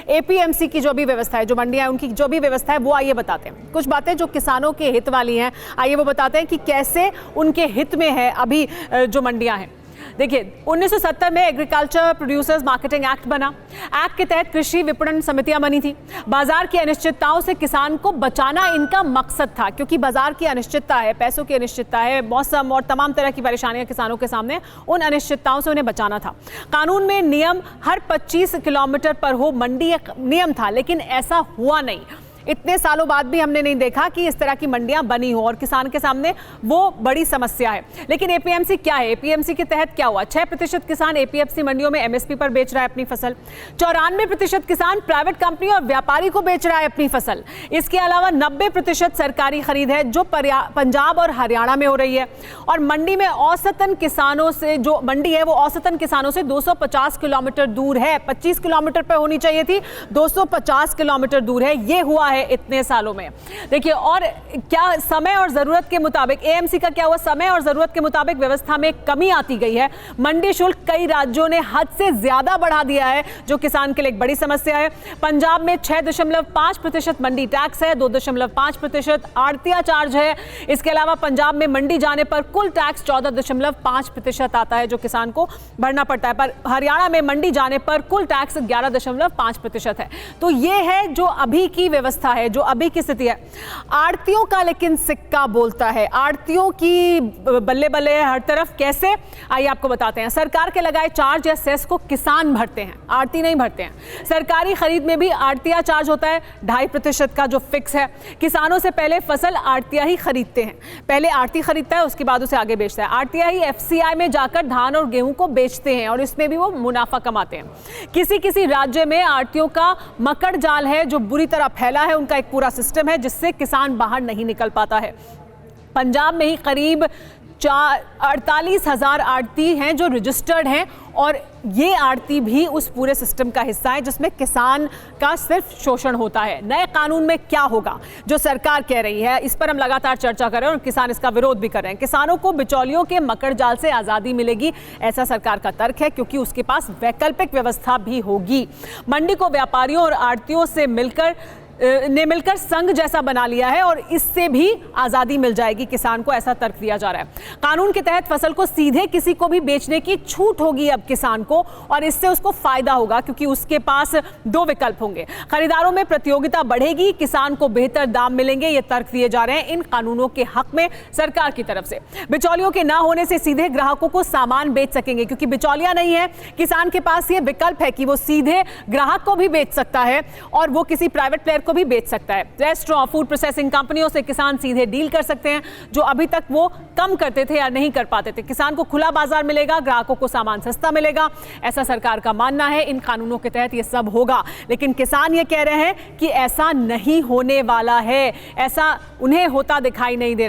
APMC की जो भी व्यवस्था है, जो मंडियां उनकी जो भी व्यवस्था है, वो आइए बताते हैं। कुछ बातें जो किसानों के हित वाली हैं, आइए वो बताते हैं कि कैसे उनके हित में है अभी जो मंडियां हैं। देखिए, 1970 में एग्रीकल्चर प्रोड्यूसर्स मार्केटिंग एक्ट बना। एक्ट के तहत कृषि विपणन समितियां बनी थी। बाजार की अनिश्चितताओं से किसान को बचाना इनका मकसद था, क्योंकि बाजार की अनिश्चितता है, पैसों की अनिश्चितता है, मौसम और तमाम तरह की परेशानियां किसानों के सामने, उन अनिश्चितताओं से उन्हें बचाना था। कानून में नियम हर 25 किलोमीटर पर हो मंडी एक नियम था, लेकिन ऐसा हुआ नहीं। इतने सालों बाद भी हमने नहीं देखा कि इस तरह की मंडियां बनी हो, और किसान के सामने वो बड़ी समस्या है। लेकिन एपीएमसी क्या है? एपीएमसी के तहत क्या हुआ? 6% किसान एपीएमसी मंडियों में एमएसपी पर बेच रहा है अपनी फसल। 94% किसान प्राइवेट कंपनी और व्यापारी को बेच रहा है अपनी फसल। इसके अलावा 90% सरकारी खरीद है, जो पंजाब और हरियाणा में हो रही है। और मंडी में औसतन किसानों से, जो मंडी है वो औसतन किसानों से 250 किलोमीटर दूर है। 25 किलोमीटर पर होनी चाहिए थी, 250 किलोमीटर दूर है। ये हुआ इतने सालों में। देखिए, और क्या समय और जरूरत के मुताबिक एएमसी का क्या हुआ? समय और जरूरत के मुताबिक व्यवस्था में कमी आती गई है। मंडी शुल्क कई राज्यों ने हद से ज्यादा बढ़ा दिया है, जो किसान के लिए एक बड़ी समस्या है। पंजाब में 6.5% मंडी टैक्स है, 2.5% आड़तिया चार्ज है। इसके अलावा पंजाब में मंडी जाने पर कुल टैक्स 14.5% आता है, जो किसान को भरना पड़ता है। पर हरियाणा में मंडी जाने पर कुल टैक्स 11.5% है। तो ये है जो अभी की व्यवस्था है, जो अभी की स्थिति है। आड़तियों का लेकिन सिक्का बोलता है। आड़तियों की बल्ले बल्ले हर तरफ। कैसे? आइए आपको बताते हैं। सरकार के लगाए चार्ज या सेस को किसान भरते हैं, आड़ती नहीं भरते हैं। सरकारी खरीद में भी आड़तिया चार्ज होता है 2.5% का, जो फिक्स है। किसानों से पहले फसल आड़तिया ही खरीदते हैं। पहले आड़ती खरीदता है, उसके बाद उसे आगे बेचता है। आड़तिया ही एफसीआई में जाकर धान और गेहूं को बेचते हैं, और इसमें भी वो मुनाफा कमाते हैं। किसी राज्य में आड़तियों का मकड़ जाल है, जो बुरी तरह फैला है। उनका एक पूरा सिस्टम है, जिससे किसान बाहर नहीं निकल पाता है। पंजाब में ही करीब 48,000 आड़ती हैं जो रजिस्टर्ड हैं, और ये आड़ती भी उस पूरे सिस्टम का हिस्सा है, जिसमें किसान का सिर्फ शोषण होता है। नए कानून में क्या होगा, जो सरकार कह रही है, इस पर हम लगातार चर्चा कर रहे हैं, और किसान इसका विरोध भी कर रहे हैं। किसानों को बिचौलियों के मकड़ जाल से आज़ादी मिलेगी, ऐसा सरकार का तर्क है, क्योंकि उसके पास वैकल्पिक व्यवस्था भी होगी। मंडी को व्यापारियों और आड़तियों से मिलकर संघ जैसा बना लिया है, और इससे भी आजादी मिल जाएगी किसान को, ऐसा तर्क दिया जा रहा है। कानून के तहत फसल को सीधे किसी को भी बेचने की छूट होगी अब किसान को, और इससे उसको फायदा होगा, क्योंकि उसके पास 2 विकल्प होंगे। खरीदारों में प्रतियोगिता बढ़ेगी, किसान को बेहतर दाम मिलेंगे। ये तर्क दिए जा रहे हैं इन कानूनों के हक में सरकार की तरफ से। बिचौलियों के ना होने से सीधे ग्राहकों को सामान बेच सकेंगे, क्योंकि बिचौलिया नहीं है। किसान के पास ये विकल्प है कि वो सीधे ग्राहक को भी बेच सकता है, और वो किसी प्राइवेट प्लेयर को भी बेच सकता है। रेस्टोरेंट, फूड प्रोसेसिंग कंपनियों से किसान सीधे डील कर सकते हैं, जो अभी तक वो कम करते थे या नहीं कर पाते थे। किसान को खुला बाजार मिलेगा, ग्राहकों को सामान सस्ता मिलेगा, ऐसा सरकार का मानना है। इन कानूनों के तहत ये सब होगा, लेकिन किसान ये कह रहे हैं कि ऐसा नहीं होने वाला है, ऐसा उन्हें होता दिखाई नहीं दे रहा है।